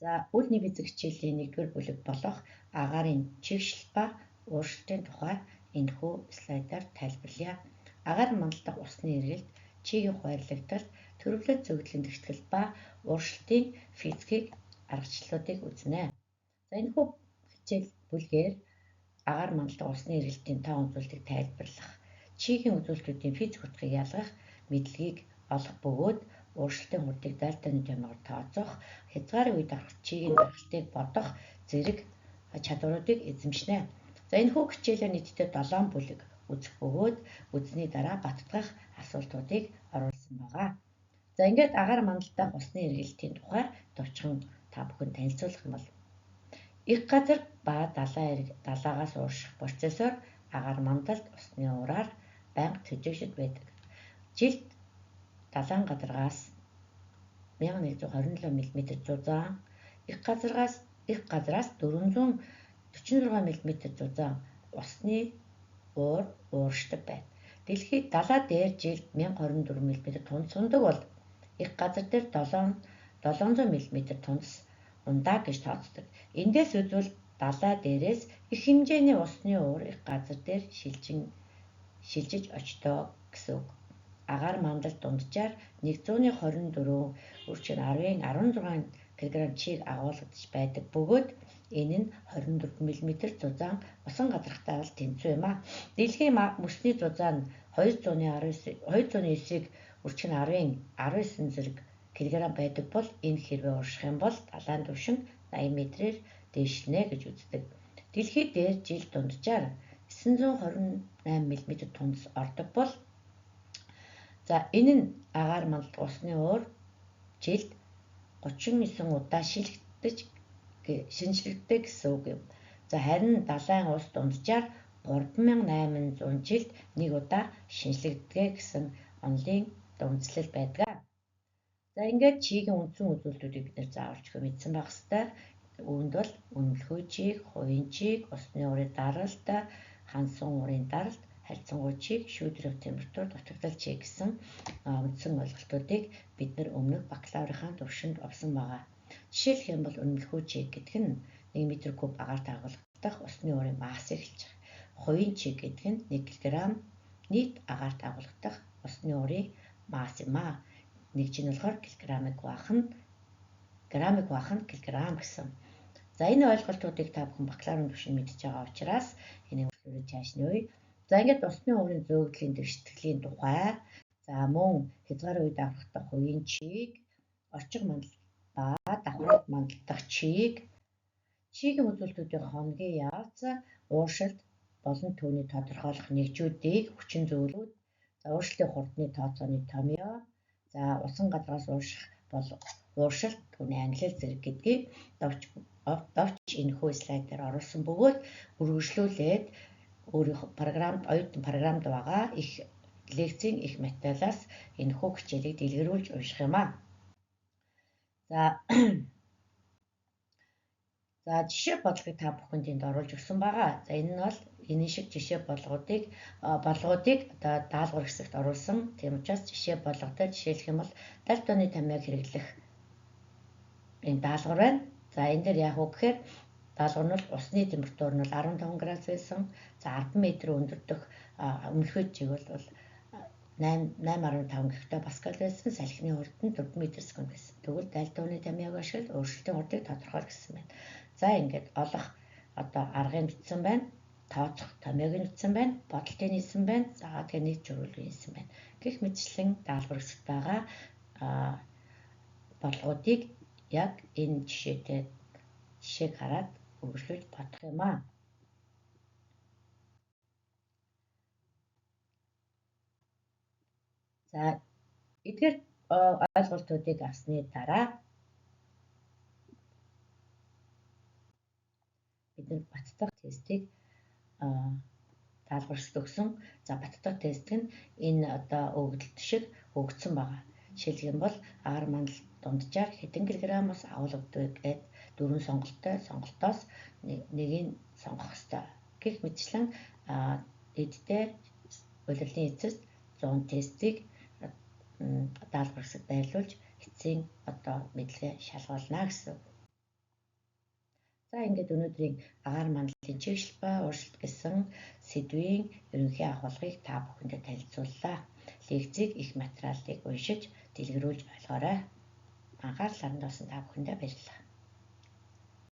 За үл нэвийн хичээлийн 1-р бүлэг болох агаарын чигшил ба ууршилтын тухай энэхүү слайдаар тайлбарлая. Агаар мандалдах усны эргэлт, чигийн хуваарлагдал, төрөвлөлт зөвлөлийн тэгтгэл ба ууршилтын физикийг аргачлалуудыг үзнэ. За энэхүү хичээл бүлгээр агаар мандалдах усны эргэлтийн 5 үзүүлэлтийг тайлбарлах, чигийн үзүүлэлтүүдийн физик утгыг ялгах мэдлэгийг олох бөгөөд ууршилтын хурдыг дальтоны томьёогоор тооцоох, хязгаарын үед авах чигийн дархлтыг бодох зэрэг чадваруудыг эзэмшнэ. За энэхүү хичээлээр нийтдээ 7 бүлэг үзэх бөгөөд үзсний дараа баттгах асуултуудыг оруулсан байгаа. За ингээд агаар мандалдах усны эргэлтийн тухай товчхон та бүхэн танилцуулах юм бол их газар ба далаагаас уурших процессор агаар мандалд усны уураар байнга төжөөгшөд байдаг. Жилд далайн гадаргаас 1127 мм зузаан, их газраас 446 мм зузаан усны уур ууршдаг байна. Дэлхийд далай дээр жилд 1024 мм тунадас ундаг бол их газар дээр 700 мм тунадас ундаа гэж тооцдог. Эндээс үзвэл далай дээрээс их хэмжээний усны уур их газар дээр шилжиж очдог гэсэн үг. Агаар мандалд дунджаар 124 өрчим 10-16 кг чиг агуулгадж байдаг бөгөөд энэ нь 24 мм зузаан усан газархтай бол тэнцүү юм а. Дэлхийн мөсний зузаан 209-ийг өрчим 10-19 зэрэг кг байдаг бол энэ хэрвээ уурших юм бол далайн түвшин 80 м-ээр дээшлэнэ гэж үздэг. Дэлхий дээр жил дунджаар 928 мм тунадас ордог бол за энэ нь агаар мандалдах усны уур жилд 39 удаа шинжлэгддэг гэсэн үг юм. За харин далайн ус дунджаар 3800 жилд 1 удаа шинжлэгддэг гэсэн онолын дүнслэл байдаг. За ингээд чигийн үндсэн үзүүлэлтүүдийг бид нэр заавалж мэдсэн байх ёстой. Үүнд бол үнэмлэхүй чиг, хувийн чиг, усны уурын даралт, хансан уурын даралт, харьцангуй чиг, шүүдрэх температур, дутагдал чиг гэсэн үндсэн ойлголтуудыг бид нар өмнөх бакалаврынхаа төвшөнд авсан байгаа. Жишээлх юм бол үнэмлэхүй чиг гэдэг нь 1 м3 агаарт агуулгадах усны уурын массыг хэлж байгаа. Хувийн чиг гэдэг нь 1 кг нийт агаарт агуулгадах усны уурын масс юм а. Нэг чинь болохоор грамыг баах нь килограмм гэсэн. За энэ ойлголтуудыг та бүхэн бакалаврын түвшинд мэдж байгаа учраас энийг үргэлжлүүлж цааш нь явъя. За ингээд усны уурын зөөгдлийн дэвштгэлийн тухай, за мөн хязгаарын үед аврагдах хувийн чиг, орчиг мандалд ба давхраад мандалдах чигийн үзүүлэлтүүдийн хоногийн явц, ууршилт болон түүний тодорхойлох нэгжүүдийг хүчин зөвлүүд, за ууршилтын хурдны тооцооны томьёо, за усан гадраас уурших бол ууршилт, түүний ангилал зэрэг гэдгийг давч энэхүү слайдаар оруулсан бөгөөд үргэлжлүүлээд өөрийнхөө оюутан програмд байгаа их лекцийн их материалаас энэхүү хичээлийг дэлгэрүүлж унших юм а. За жишээ бодлогыг та бүхэнд энд оруулж өгсөн байгаа. За энэ нь бол энэ шиг жишээ болгоодыг даалгавар хэсэгт оруулсан. Тийм учраас жишээ болготой жишээлх юм бол дальтоны томьёог хэрэглэх энэ даалгавар байна. За энэ дээр яах вэ гэхээр даалгавар нь бол усны температур нь 15 градус байсан. За 10 м өндөрдөх үнэмлэхүй чиг бол 8.5 гектопаскал байсан. Салхины хурд нь 4 м/с байсан. Тэгвэл дальтоны томьёог ашиглаж ууршилтын хурдыг тодорхойлох гэсэн байна. За ингээд олох аргыг бичсэн байна. Тооцох томьёог бичсэн байна. Бодолтыг нийлсэн байна. За тэгэхээр нийт зөрүүлгийг нийлсэн байна. Гэх мэтчлэн даалгавар хэсэгт байгаа бодлогуудыг яг энэ жишээг хараад үргэлжлүүлж бодох юм а. За эдгээр ойлголтуудыг авсны дараа бид нар баттгах тестийг даалгаварт өгсөн. За баттгах тест нь энэ өгөгдөлт шиг өгөгдсөн байгаа. Жишээлх юм бол агаар мандалд дунджаар хэдэн килограммаас агуулгадаг гэд 4 сонголтоос нэгийг сонгох ёстой. Гэх мэтчлэн эдгээр улирлын эцэст 100 тестийг даалгавар хэсэгт байрлуулж эцсийн мэдлэгээ шалгуулна гэсэн. За ингээд өнөөдрийн агаар мандлын чигшил ба ууршилт гэсэн сэдвийн ерөнхий агуулгыг та бүхэндээ танилцууллаа. Лекцийг их материалыг уншиж дэлгэрүүлж ойлгоорой. Анхаарал хандуулсан та бүхэндээ баярлалаа.